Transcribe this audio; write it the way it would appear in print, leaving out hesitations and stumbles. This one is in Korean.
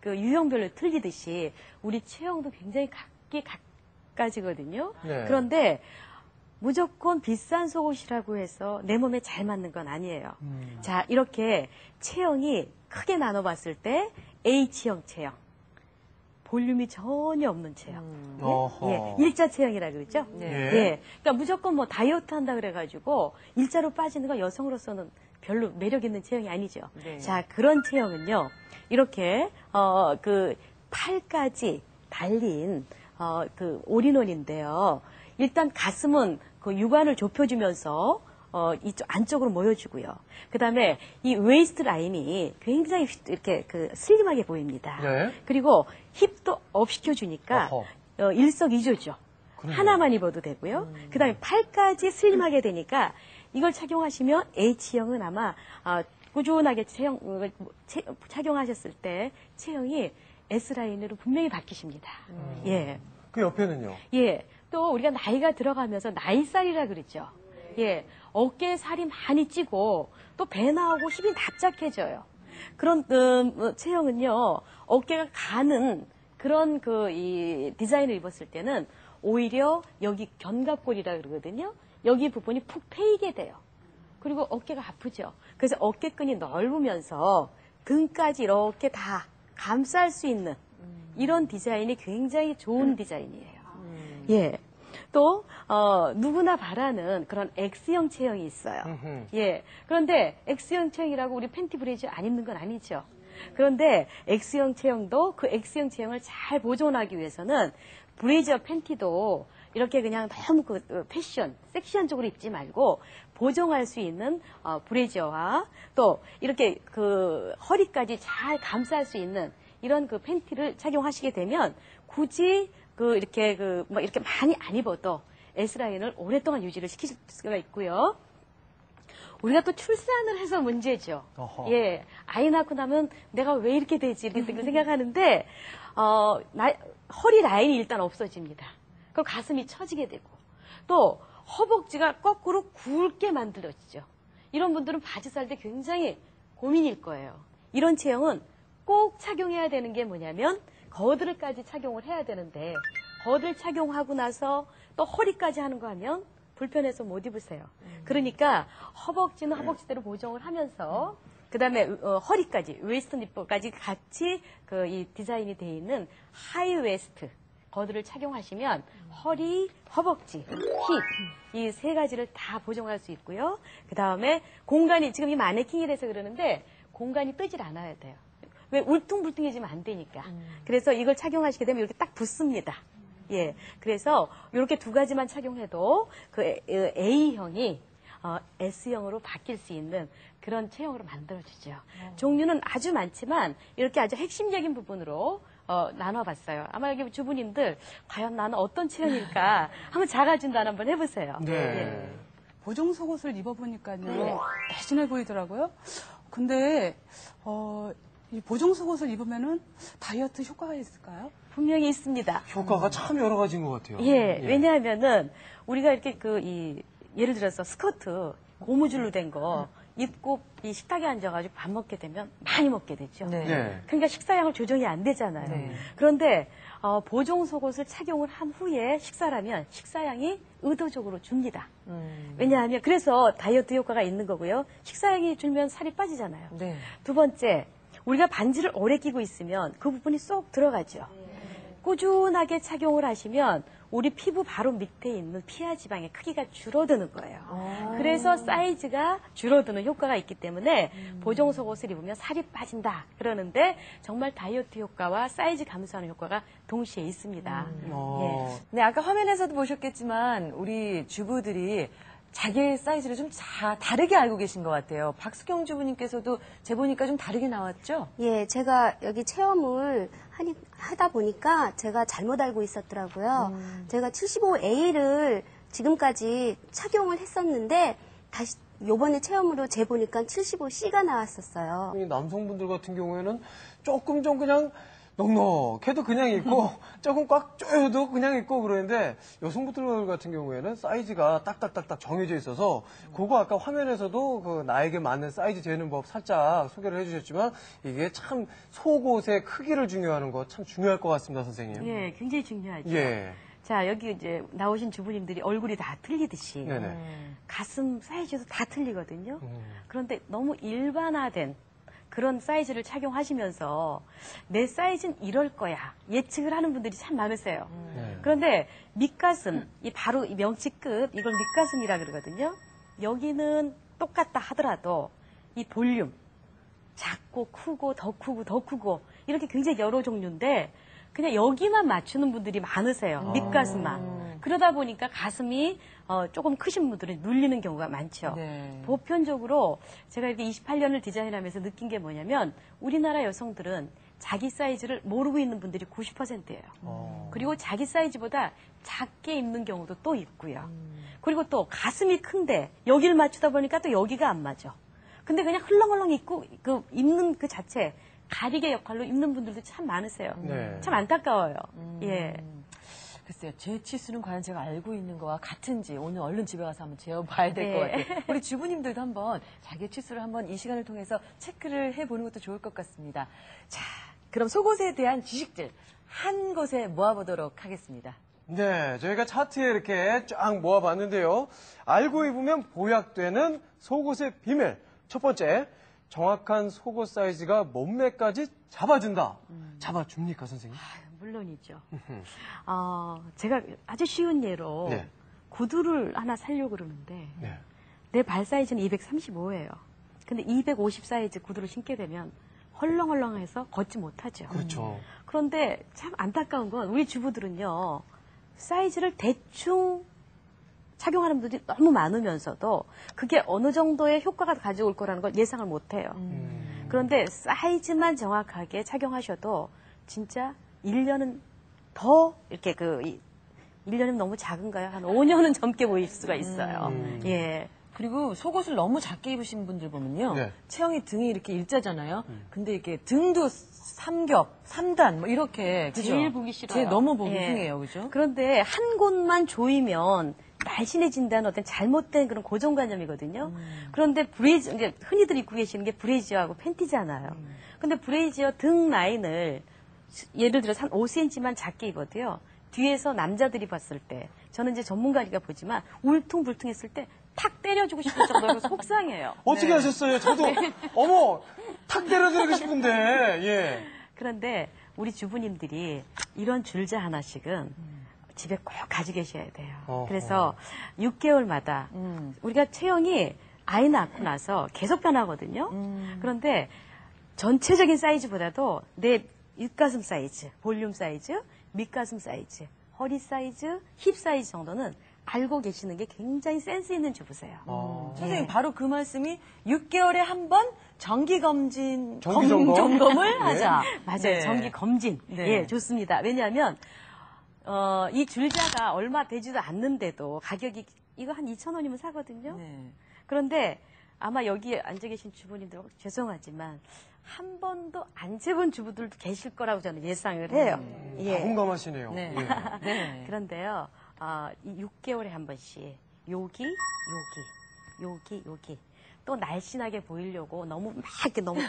그 유형별로 틀리듯이 우리 체형도 굉장히 각가지거든요. 네. 그런데 무조건 비싼 속옷이라고 해서 내 몸에 잘 맞는 건 아니에요. 자, 이렇게 체형이 크게 나눠봤을 때 H형 체형, 볼륨이 전혀 없는 체형. 예, 일자 체형이라 그러죠. 네. 예, 그러니까 무조건 뭐 다이어트 한다 그래가지고 일자로 빠지는 건 여성으로서는 별로 매력 있는 체형이 아니죠. 네. 자, 그런 체형은요, 이렇게 그 팔까지 달린 그 올인원인데요. 일단 가슴은 그 육안을 좁혀주면서 이쪽 안쪽으로 모여주고요. 그 다음에 이 웨이스트 라인이 굉장히 이렇게 그 슬림하게 보입니다. 네. 그리고 힙도 업 시켜주니까 일석이조죠. 그러네요. 하나만 입어도 되고요. 그 다음에 팔까지 슬림하게 되니까 이걸 착용하시면 H형은 아마 꾸준하게 착용하셨을 때 체형이 S라인으로 분명히 바뀌십니다. 예. 그 옆에는요? 예. 또 우리가 나이가 들어가면서 나이살이라 그러죠. 예. 어깨에 살이 많이 찌고 또 배 나오고 힙이 납작해져요. 그런 체형은요. 어깨가 가는 그런 이 디자인을 입었을 때는 오히려 여기 견갑골이라 그러거든요. 여기 부분이 푹 패이게 돼요. 그리고 어깨가 아프죠. 그래서 어깨끈이 넓으면서 등까지 이렇게 다 감쌀 수 있는 이런 디자인이 굉장히 좋은 디자인이에요. 예. 또 누구나 바라는 그런 X형 체형이 있어요. 예. 그런데 X형 체형이라고 우리 팬티 브래지어 안 입는 건 아니죠. 그런데 X형 체형도 그 X형 체형을 잘 보존하기 위해서는 브래지어 팬티도 이렇게 그냥 너무 그 패션, 섹시한 쪽으로 입지 말고 보정할 수 있는 브래지어와 또 이렇게 그 허리까지 잘 감쌀 수 있는 이런 그 팬티를 착용하시게 되면 굳이 이렇게 이렇게 많이 안 입어도 S라인을 오랫동안 유지를 시킬 수가 있고요. 우리가 또 출산을 해서 문제죠. 예. 아이 낳고 나면 내가 왜 이렇게 되지? 이렇게 생각하는데, 허리 라인이 일단 없어집니다. 그리고 가슴이 처지게 되고, 또 허벅지가 거꾸로 굵게 만들어지죠. 이런 분들은 바지 살 때 굉장히 고민일 거예요. 이런 체형은 꼭 착용해야 되는 게 뭐냐면, 거드를까지 착용을 해야 되는데, 거드를 착용하고 나서 또 허리까지 하는 거 하면 불편해서 못 입으세요. 그러니까 허벅지는 허벅지대로 보정을 하면서 그 다음에 허리까지, 웨이스트 니퍼까지 같이 이 디자인이 되어 있는 하이 웨스트 거드를 착용하시면 허리, 허벅지, 힙 이 세 가지를 다 보정할 수 있고요. 그 다음에 공간이 지금 이 마네킹이라서 그러는데 공간이 뜨질 않아야 돼요. 왜 울퉁불퉁해지면 안 되니까. 그래서 이걸 착용하시게 되면 이렇게 딱 붙습니다. 예, 그래서 이렇게 두 가지만 착용해도 그 A형이 S형으로 바뀔 수 있는 그런 체형으로 만들어주죠. 종류는 아주 많지만 이렇게 아주 핵심적인 부분으로 나눠봤어요. 아마 여기 주부님들 과연 나는 어떤 체형일까 한번 자가진단 한번 해보세요. 네. 예. 보정 속옷을 입어보니까요, 날씬해 보이더라고요. 근데 이 보정 속옷을 입으면은 다이어트 효과가 있을까요? 분명히 있습니다. 효과가 참 여러 가지인 것 같아요. 예, 왜냐하면은 우리가 이렇게 예를 들어서 스커트 고무줄로 된 거 입고 이 식탁에 앉아가지고 밥 먹게 되면 많이 먹게 되죠. 네. 네. 그러니까 식사량을 조정이 안 되잖아요. 네. 그런데 보정 속옷을 착용을 한 후에 식사라면 식사량이 의도적으로 줍니다. 왜냐하면 그래서 다이어트 효과가 있는 거고요. 식사량이 줄면 살이 빠지잖아요. 네. 두 번째, 우리가 반지를 오래 끼고 있으면 그 부분이 쏙 들어가죠. 꾸준하게 착용을 하시면 우리 피부 바로 밑에 있는 피하 지방의 크기가 줄어드는 거예요. 그래서 사이즈가 줄어드는 효과가 있기 때문에 보정 속옷을 입으면 살이 빠진다 그러는데 정말 다이어트 효과와 사이즈 감소하는 효과가 동시에 있습니다. 예. 네, 아까 화면에서도 보셨겠지만 우리 주부들이 자기의 사이즈를 좀 다르게 알고 계신 것 같아요. 박수경 주부님께서도 재보니까 좀 다르게 나왔죠? 예, 제가 여기 체험을 하다 보니까 제가 잘못 알고 있었더라고요. 제가 75A를 지금까지 착용을 했었는데 다시 요번에 체험으로 재보니까 75C가 나왔었어요. 이 남성분들 같은 경우에는 조금 좀 그냥 넉넉해도 그냥 입고 조금 꽉 조여도 그냥 입고 그러는데 여성분들 같은 경우에는 사이즈가 딱딱딱딱 정해져 있어서 그거 아까 화면에서도 그 나에게 맞는 사이즈 재는 법 살짝 소개를 해주셨지만 이게 참 속옷의 크기를 중요하는 거 참 중요할 것 같습니다, 선생님. 예, 굉장히 중요하죠. 예. 자, 여기 이제 나오신 주부님들이 얼굴이 다 틀리듯이 네네. 가슴 사이즈도 다 틀리거든요. 그런데 너무 일반화된 그런 사이즈를 착용하시면서 내 사이즈는 이럴 거야 예측을 하는 분들이 참 많으세요. 네. 그런데 밑가슴, 이 바로 이 명치끝 이걸 밑가슴이라 그러거든요. 여기는 똑같다 하더라도 이 볼륨 작고 크고 더 크고 더 크고 이렇게 굉장히 여러 종류인데 그냥 여기만 맞추는 분들이 많으세요. 밑가슴만. 그러다 보니까 가슴이 조금 크신 분들은 눌리는 경우가 많죠. 네. 보편적으로 제가 이렇게 28년을 디자인하면서 느낀 게 뭐냐면 우리나라 여성들은 자기 사이즈를 모르고 있는 분들이 90%예요. 그리고 자기 사이즈보다 작게 입는 경우도 또 있고요. 그리고 또 가슴이 큰데 여기를 맞추다 보니까 또 여기가 안 맞아. 근데 그냥 흘렁흘렁 입고 그 입는 그 자체 가리개 역할로 입는 분들도 참 많으세요. 네. 참 안타까워요. 예. 글쎄요, 제 치수는 과연 제가 알고 있는 거와 같은지 오늘 얼른 집에 가서 한번 재어봐야 될 것 네. 같아요. 우리 주부님들도 한번 자기 치수를 한번 이 시간을 통해서 체크를 해보는 것도 좋을 것 같습니다. 자, 그럼 속옷에 대한 지식들 한 곳에 모아보도록 하겠습니다. 네, 저희가 차트에 이렇게 쫙 모아봤는데요. 알고 입으면 보약되는 속옷의 비밀. 첫 번째, 정확한 속옷 사이즈가 몸매까지 잡아준다. 잡아줍니까, 선생님? 물론이죠. 제가 아주 쉬운 예로 네. 구두를 하나 사려고 그러는데 네. 내 발 사이즈는 235예요. 근데 250 사이즈 구두를 신게 되면 헐렁헐렁해서 걷지 못하죠. 그렇죠. 그런데 참 안타까운 건 우리 주부들은요. 사이즈를 대충 착용하는 분들이 너무 많으면서도 그게 어느 정도의 효과가 가져올 거라는 걸 예상을 못해요. 그런데 사이즈만 정확하게 착용하셔도 진짜 1년은 더 이렇게 1년이면 너무 작은가요? 한 5년은 젊게 보일 수가 있어요. 예. 그리고 속옷을 너무 작게 입으신 분들 보면요. 네. 체형이 등이 이렇게 일자잖아요. 근데 이렇게 등도 삼겹, 삼단 뭐 이렇게 그죠? 제일 보기 싫어요. 제일 너무 보기 예. 흉해요. 그죠? 그런데 한 곳만 조이면 날씬해진다는 어떤 잘못된 그런 고정관념이거든요. 그런데 브레이즈, 이제 흔히들 입고 계시는 게 브레이지어하고 팬티잖아요. 근데 브레이지어 등 라인을 예를 들어서 한 5cm만 작게 입어도요. 뒤에서 남자들이 봤을 때 저는 이제 전문가니까 보지만 울퉁불퉁했을 때 탁 때려주고 싶을 정도로 속상해요. 어떻게 하셨어요? 저도, 어머, 탁 때려드리고 싶은데, 예. 그런데 우리 주부님들이 이런 줄자 하나씩은 집에 꼭 가지고 계셔야 돼요. 어허. 그래서 6개월마다 우리가 체형이 아이 낳고 나서 계속 변하거든요. 그런데 전체적인 사이즈보다도 내 윗가슴 사이즈, 볼륨 사이즈, 밑가슴 사이즈, 허리 사이즈, 힙 사이즈 정도는 알고 계시는 게 굉장히 센스 있는 주부세요. 선생님 바로 그 말씀이 6개월에 한 번 정기 검진 정기 점검? 점검을 하자. 맞아요. 네. 정기 검진. 네. 예, 좋습니다. 왜냐하면 이 줄자가 얼마 되지도 않는데도 가격이 이거 한 2,000원이면 사거든요. 네. 그런데 아마 여기 앉아 계신 주부님들 죄송하지만 한 번도 안 재본 주부들도 계실 거라고 저는 예상을 해요. 예. 다 공감하시네요. 네. 예. 네. 그런데요, 이 6개월에 한 번씩 여기, 여기, 여기, 여기 또 날씬하게 보이려고 너무 막 이렇게 너무